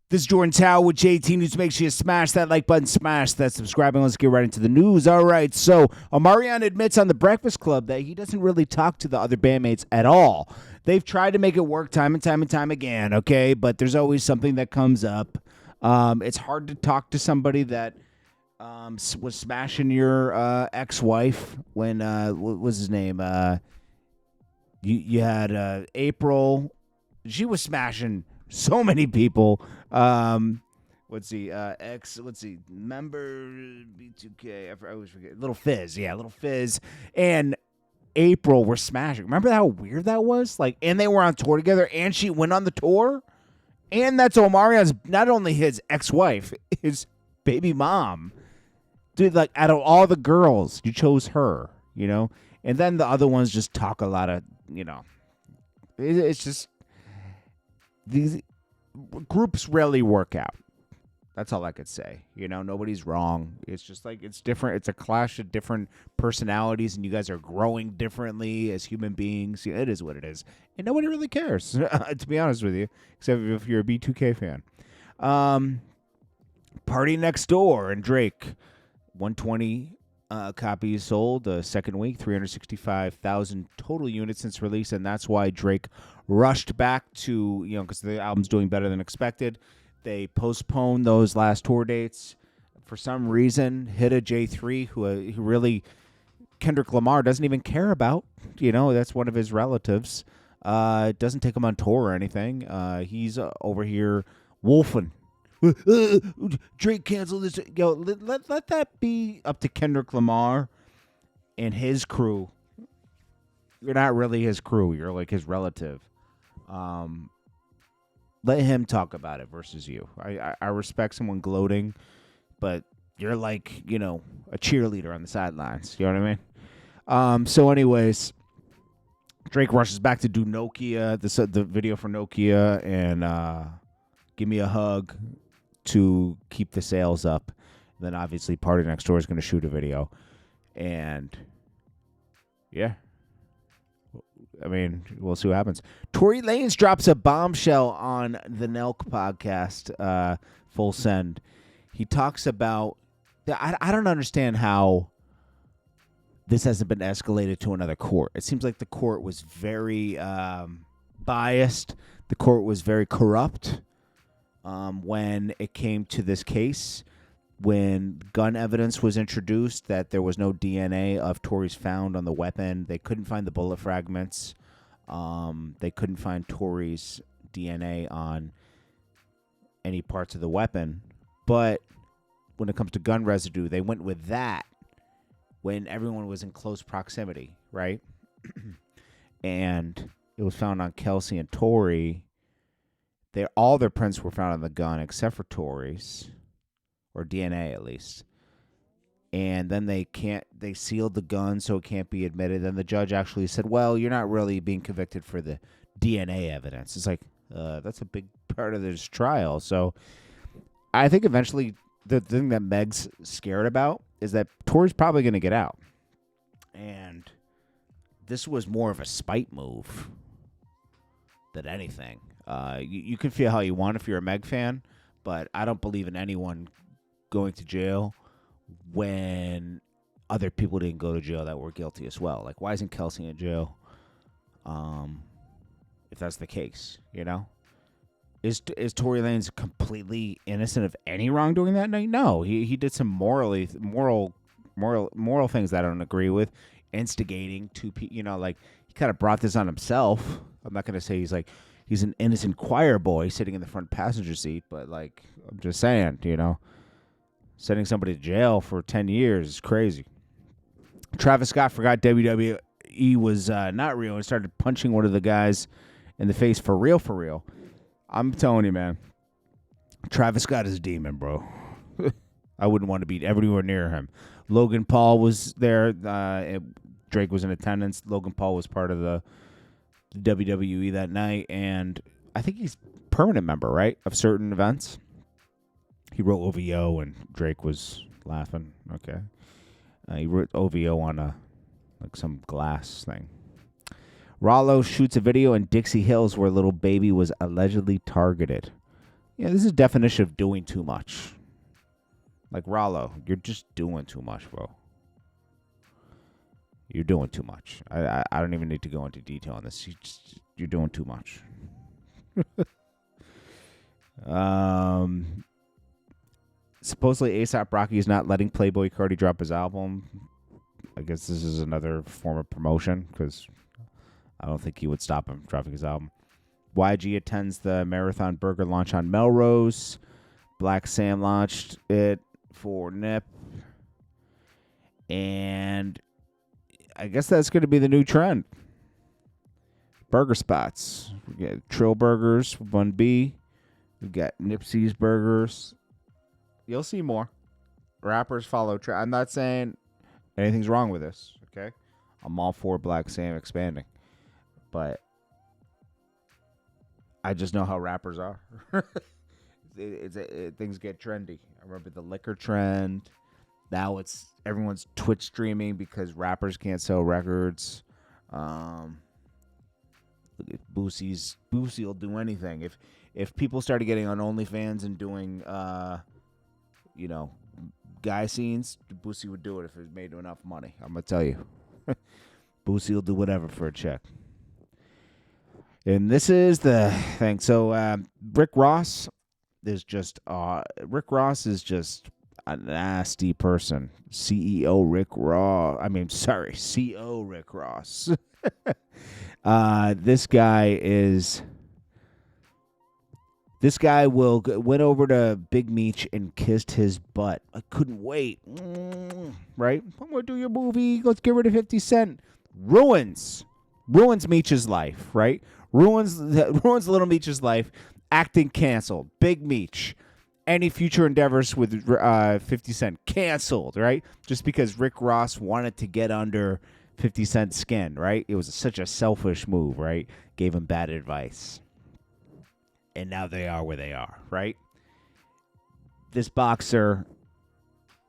This is JordanTower with JT News. Make sure you smash that like button, smash that subscribe, and let's get right into the news. All right, so Omarion admits on The Breakfast Club that he doesn't really talk to the other bandmates at all. They've tried to make it work time and time again, okay? But there's always something that comes up. It's hard to talk to somebody that was smashing your ex-wife when, what was his name? You had April. She was smashing so many people. Let's see, member B2K. I always forget. Little Fizz, yeah, Little Fizz, and April were smashing. Remember how weird that was? Like, and they were on tour together, and she went on the tour, and that's Omarion's not only his ex-wife, his baby mom. Dude, like, out of all the girls, you chose her, you know, and then the other ones just talk a lot of, you know, it's just these groups rarely work out. That's all I could say. You know, nobody's wrong. It's just like, it's different. It's a clash of different personalities, and you guys are growing differently as human beings. It is what it is. And nobody really cares, to be honest with you, except if you're a B2K fan. Party Next Door and Drake. 120 copies sold the second week, 365,000 total units since release, and that's why Drake rushed back to, you know, because the album's doing better than expected. They postponed those last tour dates for some reason. Hit a J3, who really Kendrick Lamar doesn't even care about. You know, that's one of his relatives. Doesn't take him on tour or anything. He's over here wolfing. Drake canceled this. Yo, let that be up to Kendrick Lamar and his crew. You're not really his crew. You're like his relative. Let him talk about it versus you. I respect someone gloating, but you're like, you know, a cheerleader on the sidelines. You know what I mean? So anyways, Drake rushes back to do Nokia, the video for Nokia, and Give Me a Hug to keep the sales up. And then obviously Party Next Door is going to shoot a video. And yeah. I mean, we'll see what happens. Tory Lanez drops a bombshell on the Nelk podcast, Full Send. He talks about, I don't understand how this hasn't been escalated to another court. It seems like the court was very biased. The court was very corrupt when it came to this case. When gun evidence was introduced that there was no DNA of Tory's found on the weapon, they couldn't find the bullet fragments. They couldn't find Tory's DNA on any parts of the weapon. But when it comes to gun residue, they went with that when everyone was in close proximity, right? And it was found on Kelsey and Tory. All their prints were found on the gun except for Tory's. Or DNA, at least. And then they sealed the gun so it can't be admitted. Then the judge actually said, well, you're not really being convicted for the DNA evidence. It's like, that's a big part of this trial. So I think eventually the thing that Meg's scared about is that Tory's probably going to get out. And this was more of a spite move than anything. You can feel how you want if you're a Meg fan, but I don't believe in anyone going to jail when other people didn't go to jail that were guilty as well. Like, why isn't Kelsey in jail? If that's the case, you know, is Tory Lanez completely innocent of any wrongdoing that night? No, he did some moral things that I don't agree with, instigating to you know, like he kind of brought this on himself. I'm not gonna say he's an innocent choir boy sitting in the front passenger seat, but like I'm just saying, you know. Sending somebody to jail for 10 years is crazy. Travis Scott forgot WWE was not real and started punching one of the guys in the face for real. I'm telling you, man. Travis Scott is a demon, bro. I wouldn't want to be everywhere near him. Logan Paul was there. Drake was in attendance. Logan Paul was part of the WWE that night. And I think he's a permanent member, right, of certain events. He wrote OVO, and Drake was laughing. Okay. He wrote OVO on some glass thing. Rollo shoots a video in Dixie Hills where little baby was allegedly targeted. Yeah, this is a definition of doing too much. Like Rollo, you're just doing too much, bro. You're doing too much. I don't even need to go into detail on this. You're doing too much. Supposedly A$AP Rocky is not letting Playboi Carti drop his album. I guess this is another form of promotion because I don't think he would stop him dropping his album. YG attends the Marathon Burger launch on Melrose. Black Sam launched it for Nip. And I guess that's going to be the new trend. Burger spots. We got Trill Burgers, 1B. We got Nipsey's Burgers. You'll see more. Rappers follow trend. I'm not saying anything's wrong with this, okay? I'm all for Black Sam expanding. But I just know how rappers are. Things get trendy. I remember the liquor trend. Now it's everyone's Twitch streaming because rappers can't sell records. Look at Boosie will do anything. If people started getting on OnlyFans and doing guy scenes, Boosie would do it if it made enough money. I'm gonna tell you. Boosie will do whatever for a check. And this is the thing. So Rick Ross is just a nasty person. CEO Rick Ross. CO Rick Ross. This guy went over to Big Meech and kissed his butt. I couldn't wait. Right? I'm gonna do your movie. Let's get rid of 50 Cent. Ruins Meech's life. Right? Ruins Little Meech's life. Acting canceled. Big Meech. Any future endeavors with 50 Cent canceled, right? Just because Rick Ross wanted to get under 50 Cent's skin, right? It was such a selfish move, right? Gave him bad advice. And now they are where they are, right? This boxer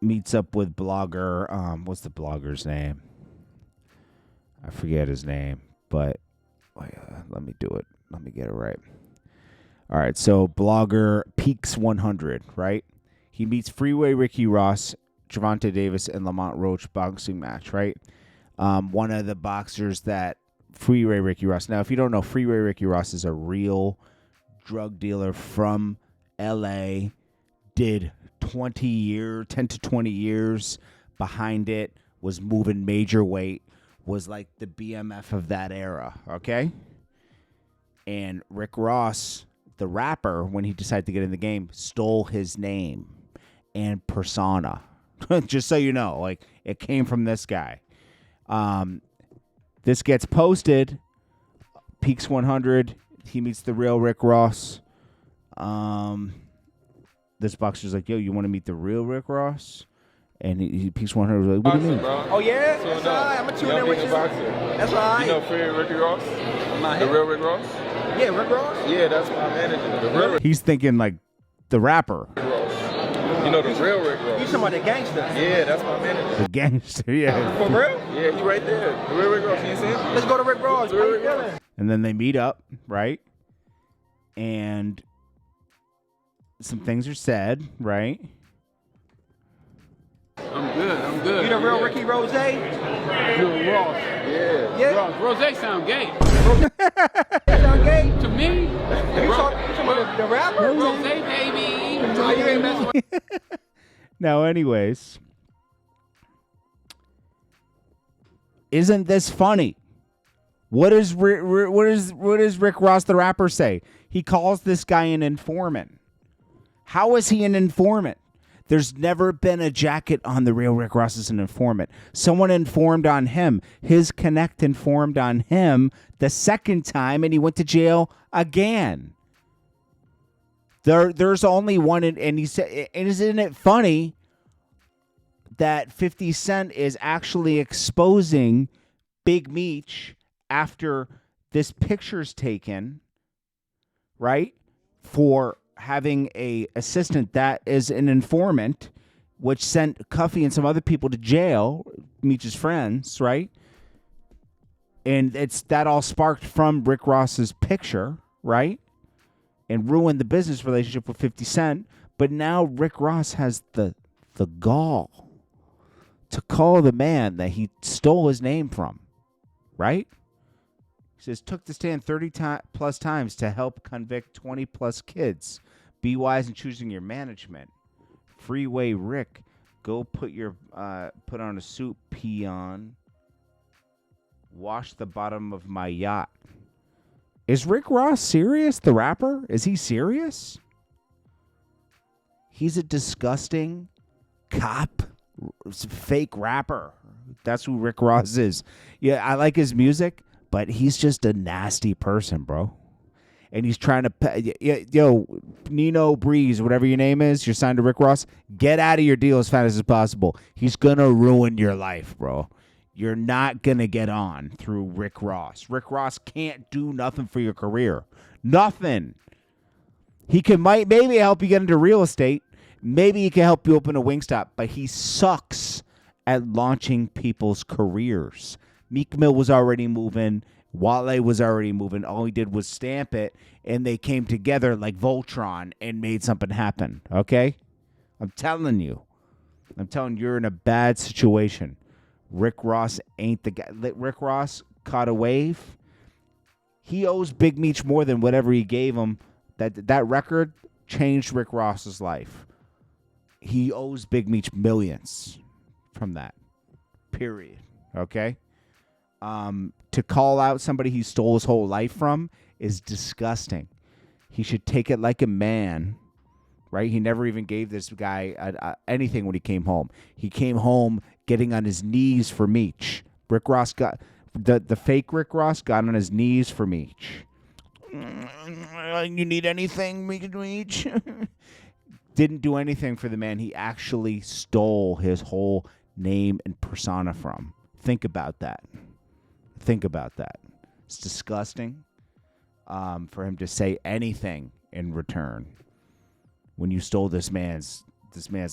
meets up with blogger. What's the blogger's name? I forget his name, but let me do it. Let me get it right. All right, so blogger Peaks 100, right? He meets Freeway Rick Ross, Gervonta Davis, and Lamont Roach boxing match, right? One of the boxers that Freeway Rick Ross. Now, if you don't know, Freeway Rick Ross is a real drug dealer from L.A. Did 10 to 20 years behind it. Was moving major weight. Was like the BMF of that era, okay? And Rick Ross, the rapper, when he decided to get in the game, stole his name and persona. Just so you know, like, it came from this guy. This gets posted. Peaks 100. He meets the real Rick Ross. This boxer's like, yo, you want to meet the real Rick Ross? And he Peaks 100 was like, what do you mean? Bro. Oh, yeah? So That's all right. I'm going to tune in with you. That's all right. You know Freeway Rick Ross? The real Rick Ross? Yeah, Rick Ross? Yeah, that's my manager. The real Rick He's thinking like the rapper. Ross. You know the real Rick Ross? You talking about the gangster? Yeah, that's my manager. The gangster, yeah. For real? Yeah, he right there. The real Rick Ross. You see him? Let's go to Rick Ross. The real Rick Ross. And then they meet up, right? And some things are said, right? I'm good. You the real Ricky Rose? Real Ross. Yeah. Yeah? Rose sound gay. Sound gay? To me, You talking about the rapper? Rose, baby. Oh, you ain't messing with Now, anyways, isn't this funny? What does Rick Ross, the rapper, say? He calls this guy an informant. How is he an informant? There's never been a jacket on the real Rick Ross as an informant. Someone informed on him. His connect informed on him the second time, and he went to jail again. There's only one, and he said, and isn't it funny that 50 Cent is actually exposing Big Meech after this picture's taken, right, for having a assistant that is an informant, which sent Cuffy and some other people to jail, Meech's friends, right? And it's that all sparked from Rick Ross's picture, right? and ruined the business relationship with 50 Cent. But now Rick Ross has the gall to call the man that he stole his name from, right? He says, took the stand 30 plus times to help convict 20 plus kids. Be wise in choosing your management. Freeway Rick, go put on a suit, peon. Wash the bottom of my yacht. Is Rick Ross serious, the rapper? Is he serious? He's a disgusting cop, fake rapper. That's who Rick Ross is. Yeah, I like his music, but he's just a nasty person, bro. And he's trying to, Nino Breeze, whatever your name is, you're signed to Rick Ross, get out of your deal as fast as possible. He's going to ruin your life, bro. You're not going to get on through Rick Ross. Rick Ross can't do nothing for your career. Nothing. He might maybe help you get into real estate. Maybe he can help you open a Wingstop, but he sucks at launching people's careers. Meek Mill was already moving. Wale was already moving. All he did was stamp it, and they came together like Voltron and made something happen, okay? I'm telling you. You're in a bad situation. Rick Ross ain't the guy. Rick Ross caught a wave. He owes Big Meech more than whatever he gave him. That record changed Rick Ross's life. He owes Big Meech millions from that, period, okay? To call out somebody he stole his whole life from is disgusting. He should take it like a man, right? He never even gave this guy anything when he came home. He came home getting on his knees for Meech. Rick Ross got the fake Rick Ross got on his knees for Meech. You need anything, Meech? Didn't do anything for the man he actually stole his whole name and persona from. Think about that. It's disgusting for him to say anything in return when you stole this man's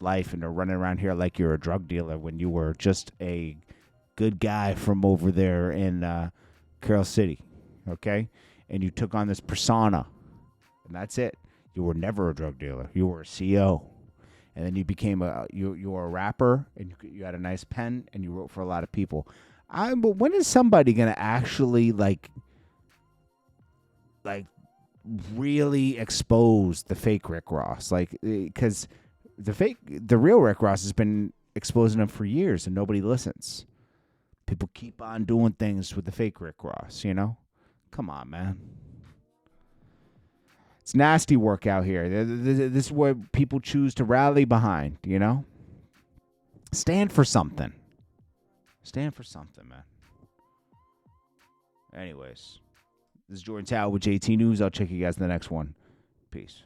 life and are running around here like you're a drug dealer when you were just a good guy from over there in Carroll City, okay? And you took on this persona, and that's it. You were never a drug dealer. You were a CEO. And then you became you were a rapper, and you had a nice pen, and you wrote for a lot of people. But when is somebody gonna actually like really expose the fake Rick Ross? Like, because the real Rick Ross has been exposing him for years, and nobody listens. People keep on doing things with the fake Rick Ross. Come on, man. It's nasty work out here. This is what people choose to rally behind, Stand for something. Stand for something, man. Anyways, this is JordanTower with JT News. I'll check you guys in the next one. Peace.